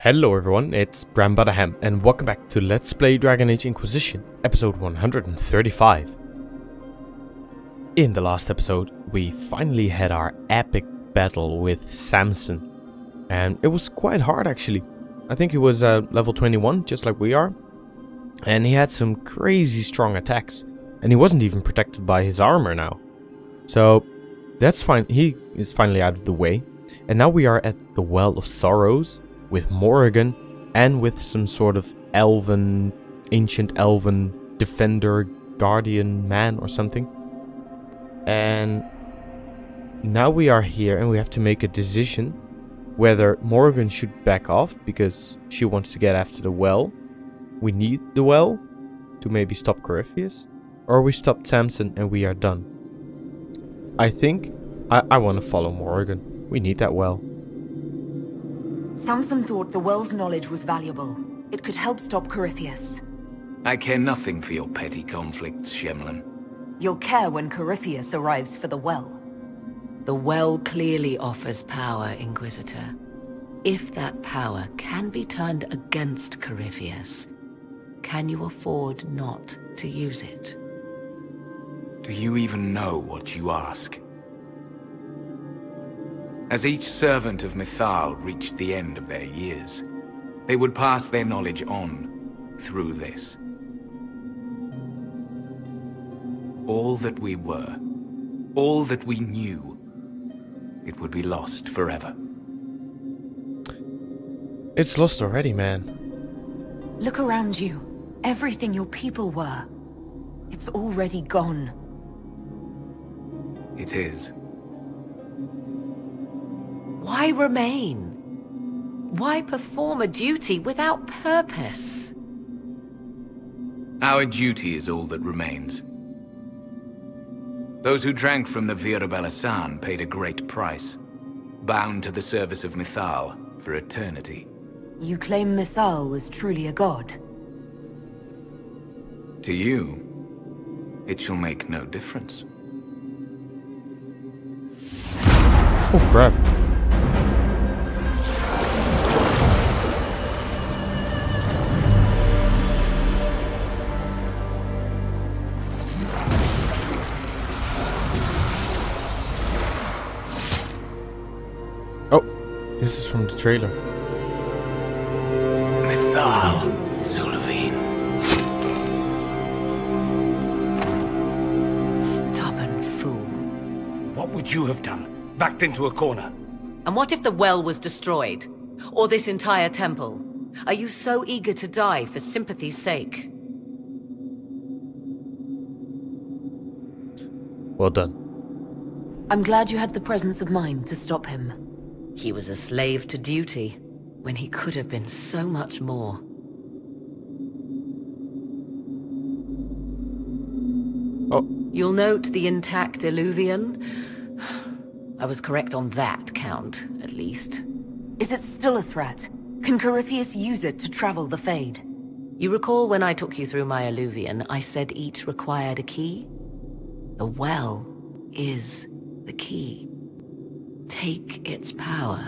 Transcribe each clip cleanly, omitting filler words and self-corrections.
Hello everyone, it's BramButterham and welcome back to Let's Play Dragon Age Inquisition, episode 135. In the last episode, we finally had our epic battle with Samson. And it was quite hard actually. I think he was level 21, just like we are. And he had some crazy strong attacks. And he wasn't even protected by his armor now. So, that's fine. He is finally out of the way. And now we are at the Well of Sorrows with Morrigan and with some sort of elven, ancient elven defender, guardian man or something. And now we are here and we have to make a decision whether Morrigan should back off because she wants to get after the well. We need the well to maybe stop Corypheus, or we stop Samson and we are done. I think I want to follow Morrigan. We need that well. Samson thought the well's knowledge was valuable. It could help stop Corypheus. I care nothing for your petty conflicts, Shemlin. You'll care when Corypheus arrives for the well. The well clearly offers power, Inquisitor. If that power can be turned against Corypheus, can you afford not to use it? Do you even know what you ask? As each servant of Mythal reached the end of their years, they would pass their knowledge on through this. All that we were, all that we knew, it would be lost forever. It's lost already, man. Look around you. Everything your people were. It's already gone. It is. Why remain? Why perform a duty without purpose? Our duty is all that remains. Those who drank from the Virabalasan paid a great price, bound to the service of Mythal for eternity. You claim Mythal was truly a god? To you, it shall make no difference. Oh crap. Oh, this is from the trailer. Mythal, Zul'Veen. Stubborn fool. What would you have done? Backed into a corner? And what if the well was destroyed? Or this entire temple? Are you so eager to die for sympathy's sake? Well done. I'm glad you had the presence of mind to stop him. He was a slave to duty, when he could have been so much more. Oh. You'll note the intact Illuvian. I was correct on that count, at least. Is it still a threat? Can Corypheus use it to travel the Fade? You recall when I took you through my Illuvian, I said each required a key? The well is the key. Take its power,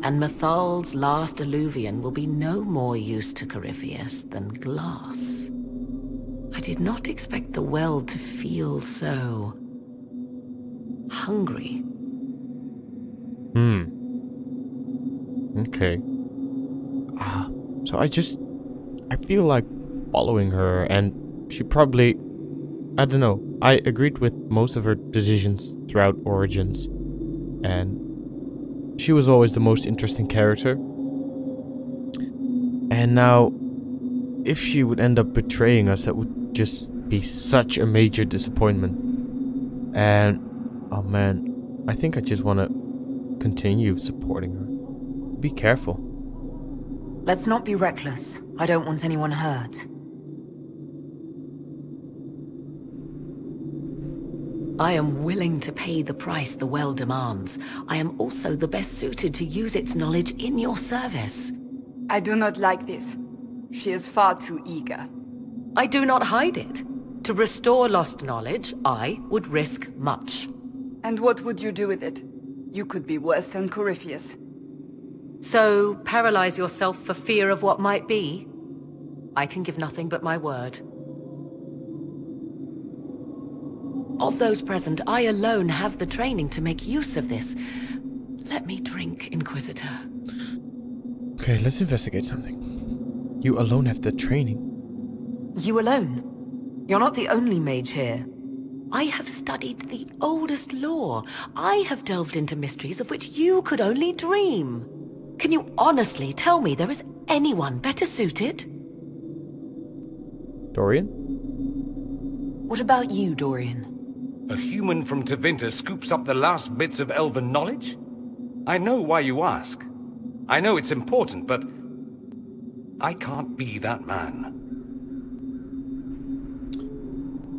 and Mythal's last Illuvian will be no more use to Corypheus than glass. I did not expect the well to feel so hungry. Okay. So I feel like following her, and she probably, I don't know, I agreed with most of her decisions throughout Origins, and she was always the most interesting character. And now, if she would end up betraying us, that would just be such a major disappointment. And, oh man, I think I just want to continue supporting her. Be careful. Let's not be reckless. I don't want anyone hurt. I am willing to pay the price the well demands. I am also the best suited to use its knowledge in your service. I do not like this. She is far too eager. I do not hide it. To restore lost knowledge, I would risk much. And what would you do with it? You could be worse than Corypheus. So, paralyze yourself for fear of what might be? I can give nothing but my word. Of those present, I alone have the training to make use of this. Let me drink, Inquisitor. Okay, let's investigate something. You alone have the training. You alone? You're not the only mage here. I have studied the oldest lore. I have delved into mysteries of which you could only dream. Can you honestly tell me there is anyone better suited? Dorian? What about you, Dorian? A human from Tevinter scoops up the last bits of Elven knowledge? I know why you ask. I know it's important, but I can't be that man.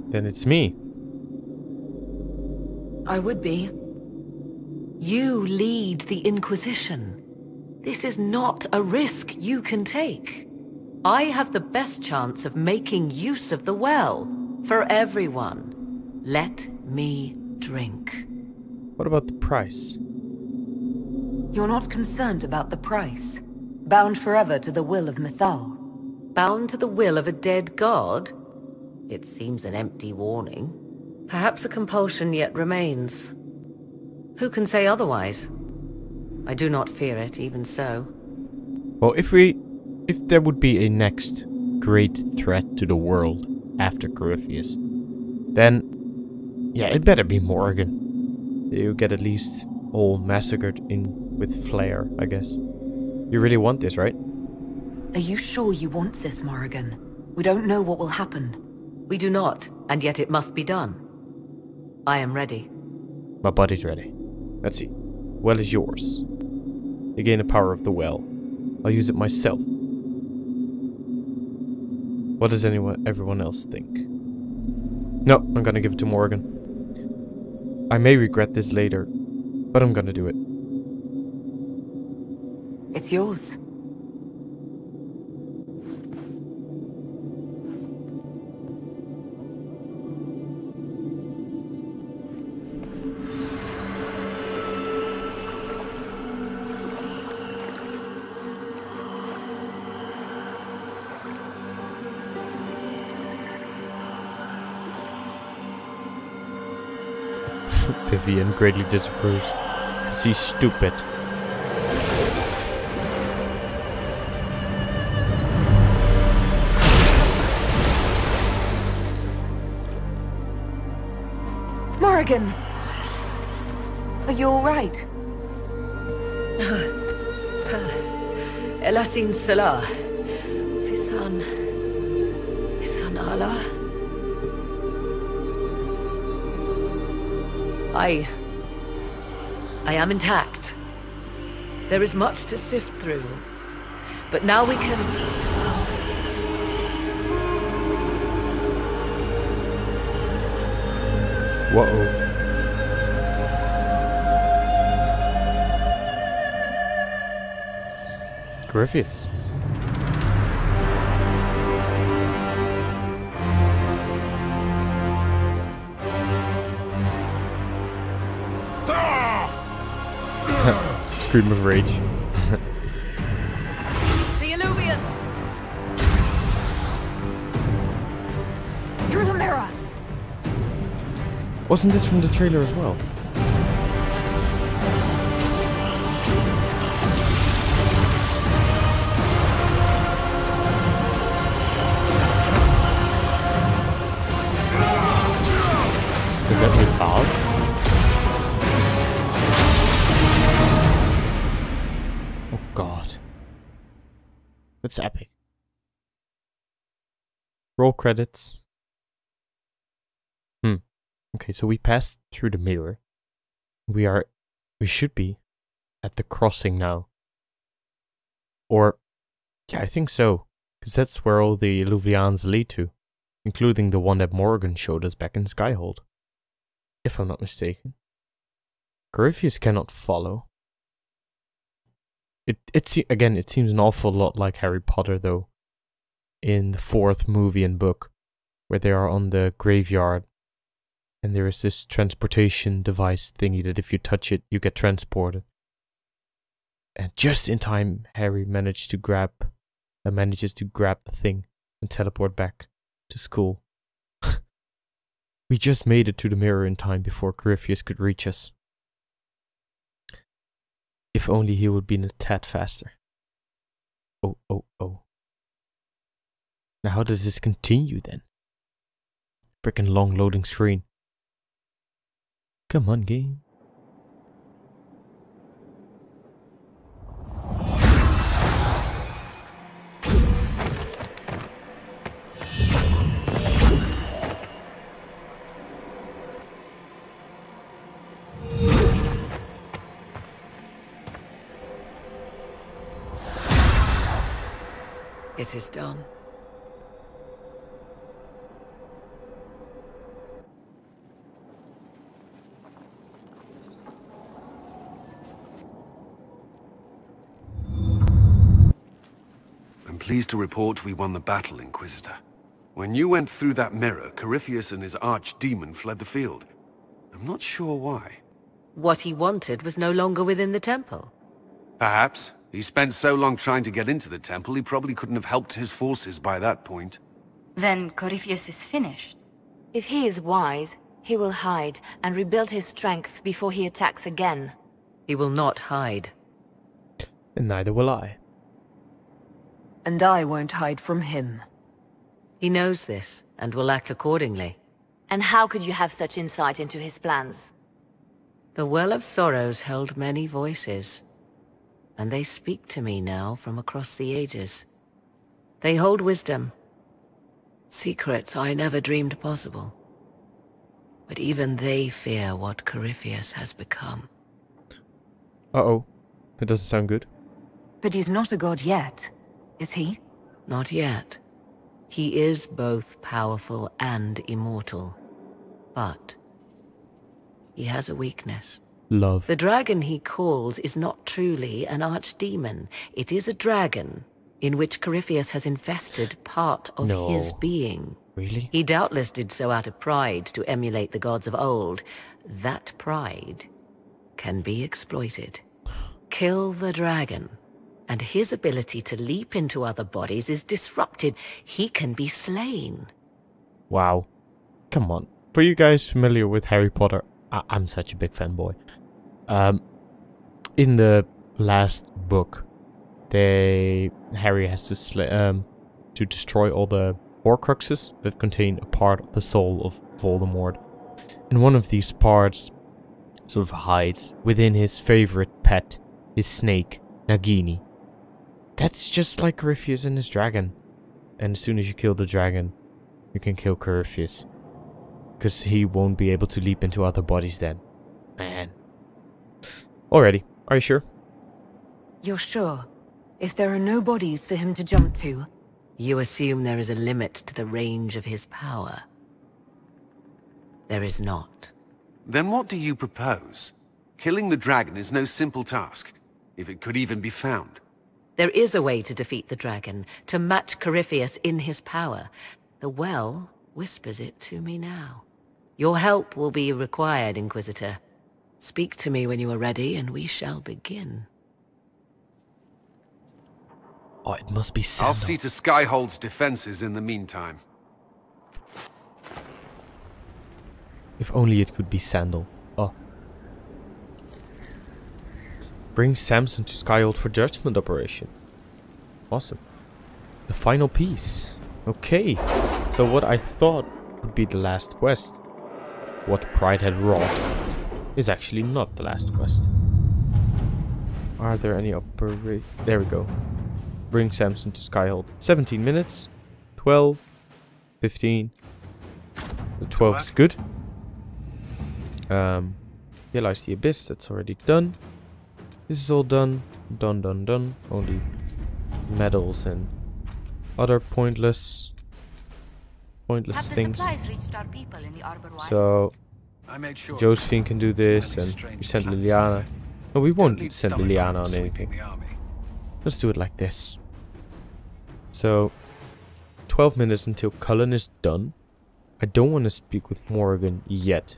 Then it's me. I would be. You lead the Inquisition. This is not a risk you can take. I have the best chance of making use of the well for everyone. Let me drink. What about the price? You're not concerned about the price. Bound forever to the will of Mythal. Bound to the will of a dead god? It seems an empty warning. Perhaps a compulsion yet remains. Who can say otherwise? I do not fear it, even so. Well, if there would be a next great threat to the world after Corypheus, then yeah, it better be Morrigan. You get at least all massacred with flair, I guess. You really want this, right? Are you sure you want this, Morrigan? We don't know what will happen. We do not, and yet it must be done. I am ready. My body's ready. Let's see. Well is yours. You gain the power of the well. I'll use it myself. What does everyone else think? No, I'm gonna give it to Morrigan. I may regret this later, but I'm gonna do it. It's yours. Vivian greatly disapproves. She's stupid. Morrigan! Are you alright? Elasin Salah. Pisan Allah. I am intact. There is much to sift through. But now we can... Whoa. Corypheus. Scream of rage. The Illuvian! Through the mirror! Wasn't this from the trailer as well? Is that Mythal? Oh god. That's epic. Roll credits. Okay, so we passed through the mirror. We should be at the crossing now. Or, yeah, I think so. Because that's where all the Illuvians lead to. Including the one that Morrigan showed us back in Skyhold. If I'm not mistaken. Corypheus cannot follow. It seems an awful lot like Harry Potter though. In the 4th movie and book. Where they are on the graveyard. And there is this transportation device thingy that if you touch it, you get transported. And just in time, Harry manages to grab the thing and teleport back to school. We just made it to the mirror in time before Corypheus could reach us. If only he would been a tad faster. Oh. Now how does this continue then? Frickin' long loading screen. Come on, game. It is done. I'm pleased to report we won the battle, Inquisitor. When you went through that mirror, Corypheus and his archdemon fled the field. I'm not sure why. What he wanted was no longer within the temple. Perhaps. He spent so long trying to get into the temple, he probably couldn't have helped his forces by that point. Then Corypheus is finished. If he is wise, he will hide and rebuild his strength before he attacks again. He will not hide. And neither will I. And I won't hide from him. He knows this, and will act accordingly. And how could you have such insight into his plans? The Well of Sorrows held many voices, and they speak to me now from across the ages. They hold wisdom. Secrets I never dreamed possible. But even they fear what Corypheus has become. Uh-oh. That doesn't sound good. But he's not a god yet, is he? Not yet. He is both powerful and immortal. But he has a weakness. Love. The dragon he calls is not truly an archdemon. It is a dragon in which Corypheus has infested part of his being. Really? He doubtless did so out of pride to emulate the gods of old. That pride can be exploited. Kill the dragon, and his ability to leap into other bodies is disrupted. He can be slain. Wow. Come on. For you guys familiar with Harry Potter, I'm such a big fanboy. In the last book, Harry has to destroy all the Horcruxes that contain a part of the soul of Voldemort. And one of these parts sort of hides within his favorite pet, his snake, Nagini. That's just like Corypheus and his dragon. And as soon as you kill the dragon, you can kill Corypheus. Because he won't be able to leap into other bodies then. Man. Alrighty, are you sure? You're sure? If there are no bodies for him to jump to? You assume there is a limit to the range of his power. There is not. Then what do you propose? Killing the dragon is no simple task, if it could even be found. There is a way to defeat the dragon, to match Corypheus in his power. The well whispers it to me now. Your help will be required, Inquisitor. Speak to me when you are ready, and we shall begin. Oh, it must be Sandal. I'll see to Skyhold's defenses in the meantime. If only it could be Sandal. Oh. Bring Samson to Skyhold for judgment operation. Awesome. The final piece. Okay. So what I thought would be the last quest, what Pride had wrought, is actually not the last quest. Are there any There we go. Bring Samson to Skyhold. 17 minutes. 12. 15. The 12 is good. Realize the Abyss. That's already done. This is all done. Done. Only medals and other pointless things. So Josephine can do this, and we send Liliana. No, we won't send Liliana on anything. Let's do it like this. So 12 minutes until Cullen is done. I don't want to speak with Morrigan yet.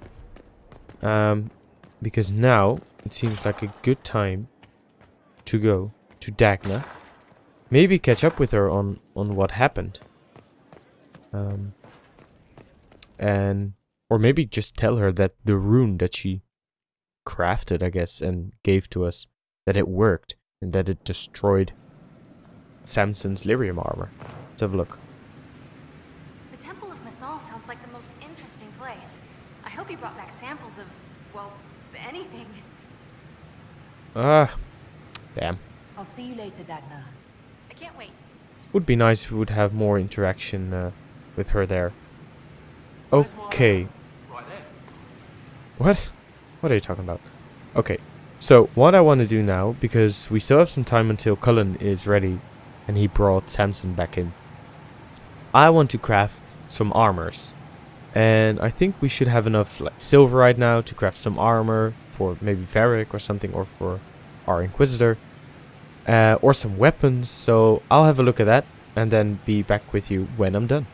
Because now it seems like a good time to go to Dagna. Maybe catch up with her on what happened. Or maybe just tell her that the rune that she crafted, I guess, and gave to us, that it worked and that it destroyed Samson's lyrium armor. Let's have a look. The Temple of Mythal sounds like the most interesting place. I hope you brought back samples of, well, anything. Damn. I'll see you later, Dagna. I can't wait. Would be nice if we would have more interaction with her there. Okay. What? What are you talking about? Okay. So, what I want to do now, because we still have some time until Cullen is ready, and he brought Samson back in. I want to craft some armors. And I think we should have enough like silverite now to craft some armor for maybe Varric or something, or for our Inquisitor. Or some weapons, so I'll have a look at that and then be back with you when I'm done.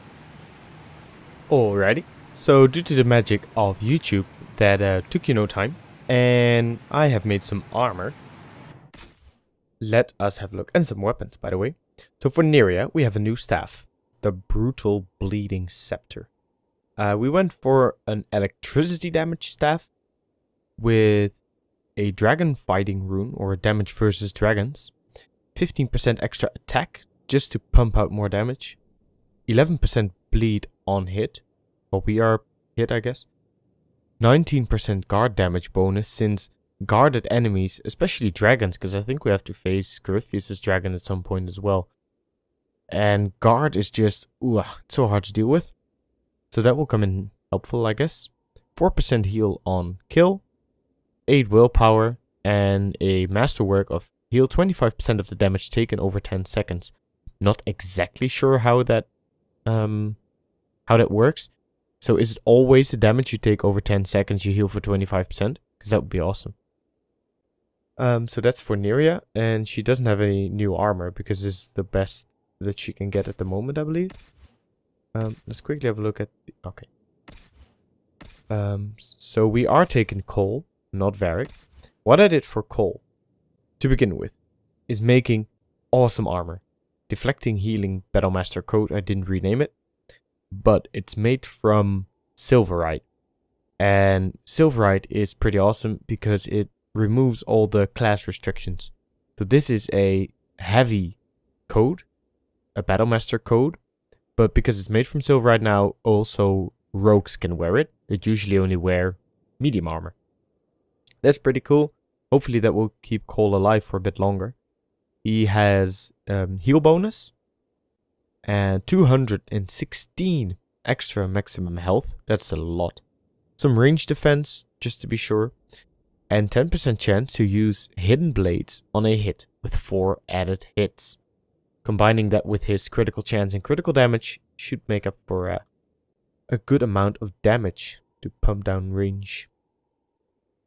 Alrighty, so due to the magic of YouTube, that took you no time, and I have made some armor. Let us have a look, and some weapons, by the way. So for Neria, we have a new staff, the Brutal Bleeding Scepter. We went for an electricity damage staff with a dragon fighting rune, or damage versus dragons. 15% extra attack, just to pump out more damage. 11% bleed on hit. Well, we are hit, I guess. 19% guard damage bonus, since guarded enemies, especially dragons, because I think we have to face Corypheus' dragon at some point as well. And guard is just, it's so hard to deal with. So that will come in helpful, I guess. 4% heal on kill. 8 willpower, and a masterwork of heal 25% of the damage taken over 10 seconds. Not exactly sure how that works. So is it always the damage you take over 10 seconds you heal for 25%? Because that would be awesome. So that's for Neria, and she doesn't have any new armor because this is the best that she can get at the moment, I believe. Let's quickly have a look at okay. So we are taking Cole, not Varric. What I did for Cole, to begin with, is making awesome armor. Deflecting Healing Battlemaster Coat, I didn't rename it. But it's made from Silverite. And Silverite is pretty awesome because it removes all the class restrictions. So this is a heavy coat, a Battlemaster coat. But because it's made from Silverite now, also rogues can wear it. They usually only wear medium armor. That's pretty cool. Hopefully that will keep Cole alive for a bit longer. He has heal bonus. And 216 extra maximum health. That's a lot. Some range defense, just to be sure. And 10% chance to use Hidden Blades on a hit with 4 added hits. Combining that with his critical chance and critical damage should make up for a good amount of damage to pump down range.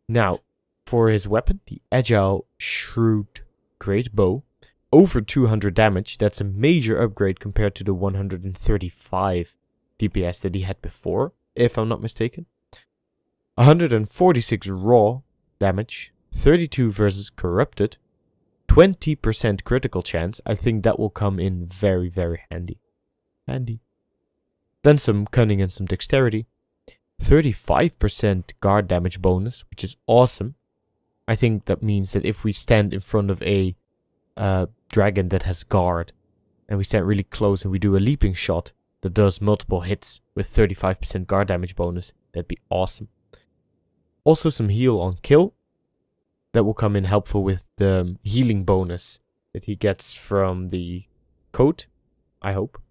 Now, for his weapon, the Agile Shrewd Great Bow. Over 200 damage, that's a major upgrade compared to the 135 DPS that he had before, if I'm not mistaken. 146 raw damage, 32 versus Corrupted, 20% critical chance. I think that will come in very, very handy. Then some cunning and some dexterity. 35% guard damage bonus, which is awesome. I think that means that if we stand in front of a dragon that has guard, and we stand really close and we do a leaping shot that does multiple hits with 35% guard damage bonus, that'd be awesome. Also some heal on kill. That will come in helpful with the healing bonus that he gets from the coat, I hope.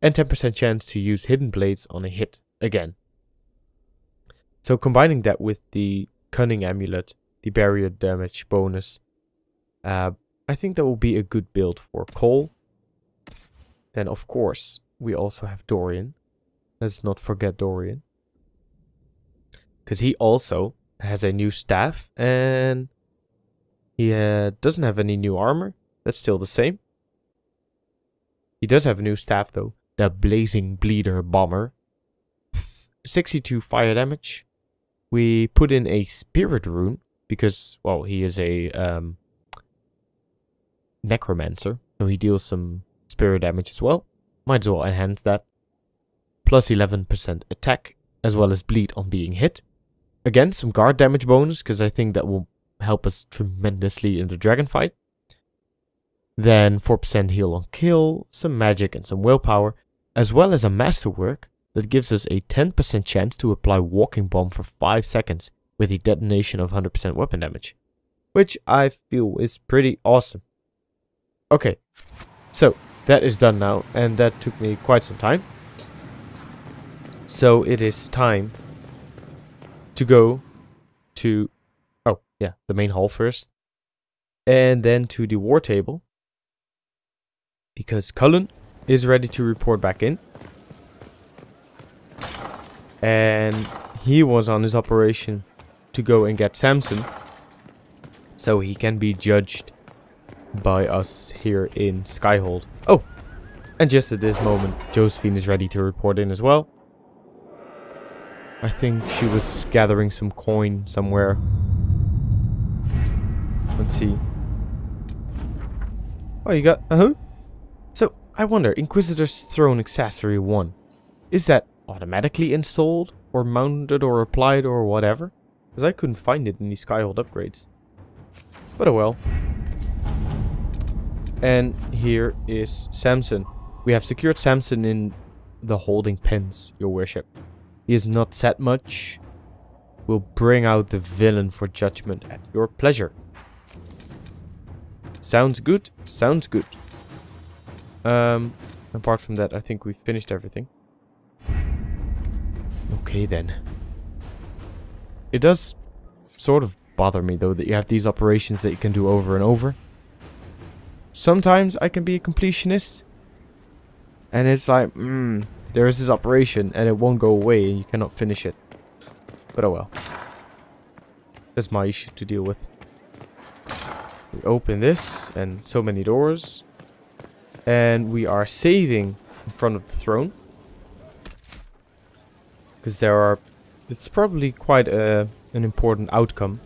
And 10% chance to use Hidden Blades on a hit again. So combining that with the Cunning Amulet, the barrier damage bonus, I think that will be a good build for Cole. Then of course we also have Dorian. Let's not forget Dorian. Because he also has a new staff and he doesn't have any new armor. That's still the same. He does have a new staff though. The Blazing Bleeder Bomber. 62 fire damage. We put in a Spirit Rune because, well, he is a necromancer, so he deals some spirit damage as well. Might as well enhance that. Plus 11% attack, as well as bleed on being hit. Again, some guard damage bonus, because I think that will help us tremendously in the dragon fight. Then 4% heal on kill, some magic and some willpower, as well as a masterwork that gives us a 10% chance to apply walking bomb for 5 seconds with a detonation of 100% weapon damage. Which I feel is pretty awesome. Okay, so that is done now, and that took me quite some time. So it is time to go to, oh yeah, the main hall first. And then to the war table. Because Cullen is ready to report back in. And he was on his operation to go and get Samson. So he can be judged by us here in Skyhold. Oh! And just at this moment, Josephine is ready to report in as well. I think she was gathering some coin somewhere. Let's see. Oh, you got... So, I wonder, Inquisitor's Throne Accessory 1. Is that automatically installed? Or mounted or applied or whatever? Because I couldn't find it in the Skyhold upgrades. But oh well. And here is Samson. We have secured Samson in the holding pens, your worship. He is not said much. We'll bring out the villain for judgment at your pleasure. Sounds good. Sounds good. Apart from that, I think we've finished everything. Okay then. It does sort of bother me though that you have these operations that you can do over and over. Sometimes I can be a completionist. And it's like, there is this operation and it won't go away and you cannot finish it. But oh well. That's my issue to deal with. We open this and so many doors. And we are saving in front of the throne. Because there are... It's probably quite an important outcome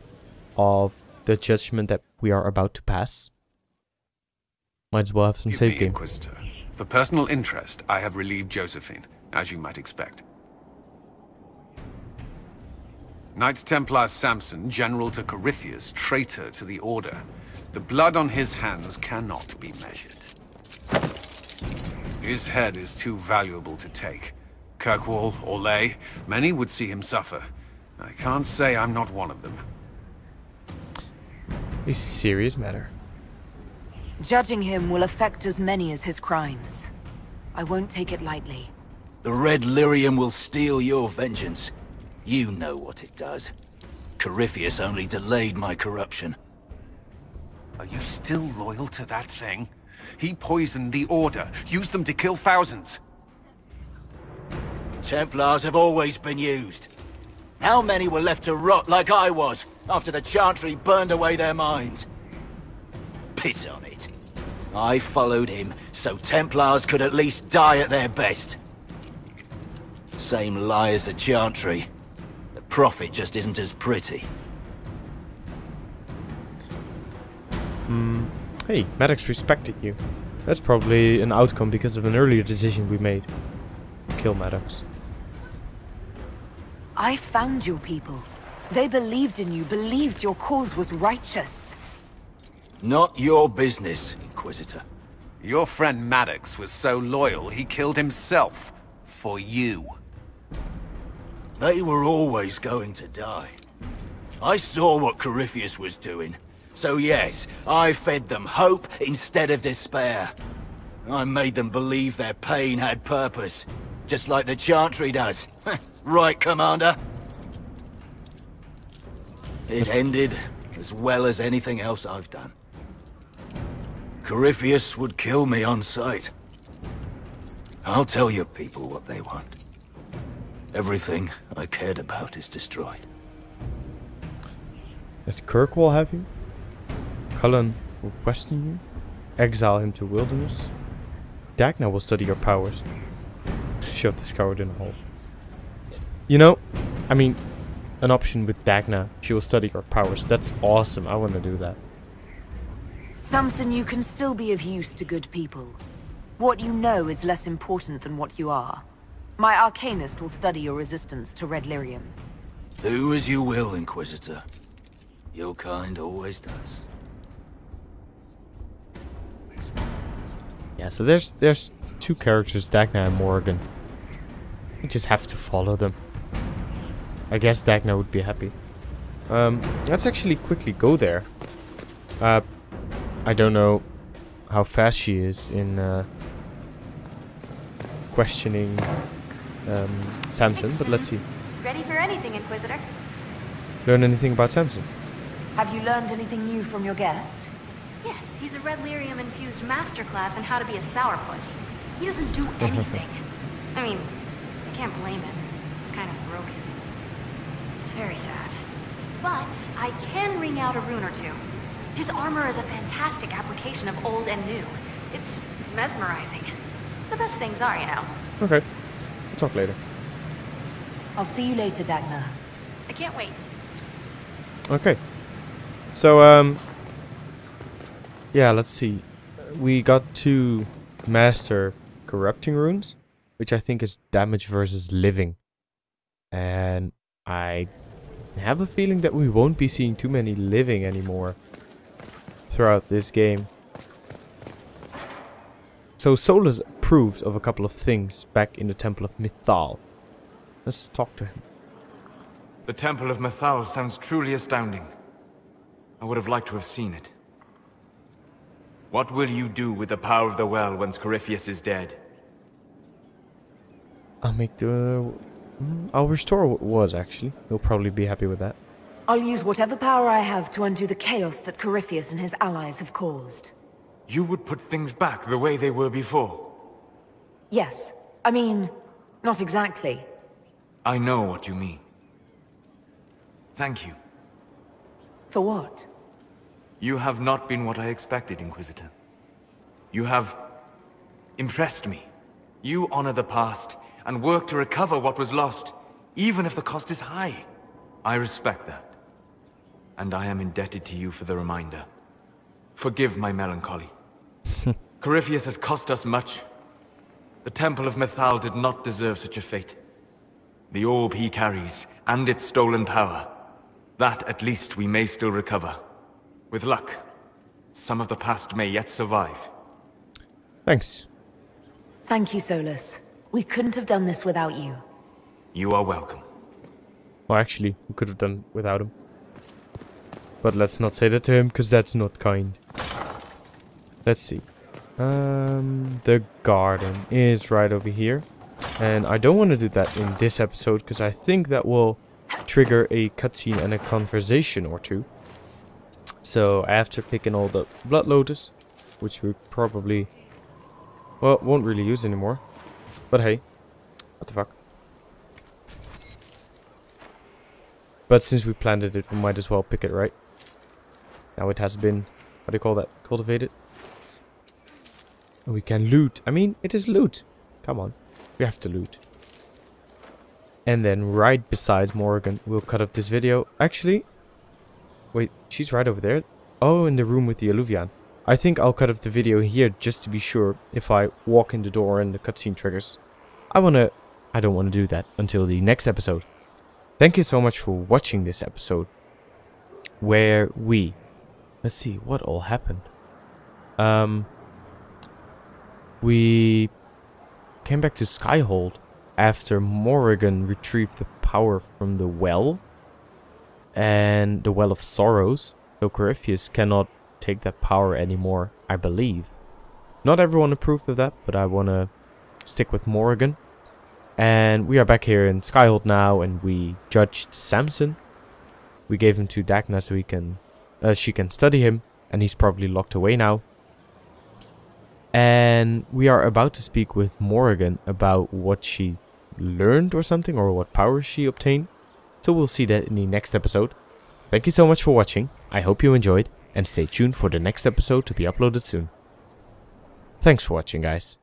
of the judgment that we are about to pass. Might as well have some save game. Inquisitor. For personal interest, I have relieved Josephine, as you might expect. Knight Templar Samson, general to Corypheus, traitor to the Order. The blood on his hands cannot be measured. His head is too valuable to take. Kirkwall or Lay, many would see him suffer. I can't say I'm not one of them. A serious matter. Judging him will affect as many as his crimes. I won't take it lightly. The Red Lyrium will steal your vengeance. You know what it does. Corypheus only delayed my corruption. Are you still loyal to that thing? He poisoned the Order, used them to kill thousands. Templars have always been used. How many were left to rot like I was, after the Chantry burned away their minds? Piss on it. I followed him, so Templars could at least die at their best. Same lie as the Chantry. The Prophet just isn't as pretty. Hey, Maddox respected you. That's probably an outcome because of an earlier decision we made. Kill Maddox. I found your people. They believed in you, believed your cause was righteous. Not your business, Inquisitor. Your friend Maddox was so loyal he killed himself. For you. They were always going to die. I saw what Corypheus was doing. So yes, I fed them hope instead of despair. I made them believe their pain had purpose. Just like the Chantry does. Right, Commander? It ended as well as anything else I've done. Corypheus would kill me on sight. I'll tell your people what they want. Everything I cared about is destroyed. Does Kirkwall have you? Cullen will question you? Exile him to wilderness? Dagna will study your powers. Shove this coward in a hole. You know, I mean, an option with Dagna. She will study your powers. That's awesome. I want to do that. Samson, you can still be of use to good people. What you know is less important than what you are. My Arcanist will study your resistance to Red Lyrium. Do as you will, Inquisitor. Your kind always does. Yeah, so there's two characters, Dagna and Morrigan. You just have to follow them. I guess Dagna would be happy. Let's actually quickly go there. I don't know how fast she is in questioning Samson, but let's see. Ready for anything, Inquisitor? Learn anything about Samson? Have you learned anything new from your guest? Yes, he's a Red Lyrium-infused masterclass in how to be a sourpuss. He doesn't do anything. I mean, I can't blame him. He's kind of broken. It's very sad. But I can wring out a rune or two. His armor is a fantastic application of old and new. It's mesmerizing. The best things are, you know. Okay. We'll talk later. I'll see you later, Dagna. I can't wait. Okay. So, yeah, let's see. We got to master corrupting runes, which I think is damage versus living. And I have a feeling that we won't be seeing too many living anymore throughout this game. So Solus approved of a couple of things back in the Temple of Mythal. Let's talk to him. The Temple of Mythal sounds truly astounding. I would have liked to have seen it. What will you do with the power of the well once Corypheus is dead? I'll make the... I'll restore what was, actually. He'll probably be happy with that. I'll use whatever power I have to undo the chaos that Corypheus and his allies have caused. You would put things back the way they were before? Yes. I mean, not exactly. I know what you mean. Thank you. For what? You have not been what I expected, Inquisitor. You have impressed me. You honor the past and work to recover what was lost, even if the cost is high. I respect that. And I am indebted to you for the reminder. Forgive my melancholy. Corypheus has cost us much. The Temple of Mythal did not deserve such a fate. The orb he carries, and its stolen power, that at least we may still recover. With luck, some of the past may yet survive. Thanks. Thank you, Solus. We couldn't have done this without you. You are welcome. Well, actually, we could have done without him. But let's not say that to him, because that's not kind. Let's see. The garden is right over here. And I don't want to do that in this episode, because I think that will trigger a cutscene and a conversation or two. So after picking all the Blood Lotus, which we probably, well, won't really use anymore. But hey, what the fuck. But since we planted it, we might as well pick it, right? Now it has been, what do you call that? Cultivated. And we can loot. I mean, it is loot. Come on. We have to loot. And then right beside Morrigan, we'll cut off this video. Actually, wait, she's right over there. Oh, in the room with the Alluvian. I think I'll cut off the video here just to be sure if I walk in the door and the cutscene triggers. I don't want to do that until the next episode. Thank you so much for watching this episode. Where we... Let's see, what all happened? We came back to Skyhold after Morrigan retrieved the power from the well. And the Well of Sorrows. So Corypheus cannot take that power anymore, I believe. Not everyone approved of that, but I want to stick with Morrigan. And we are back here in Skyhold now, and we judged Samson. We gave him to Dagna so she can study him, and he's probably locked away now. And we are about to speak with Morrigan about what she learned or something, or what powers she obtained. So we'll see that in the next episode. Thank you so much for watching. I hope you enjoyed, and stay tuned for the next episode to be uploaded soon. Thanks for watching, guys.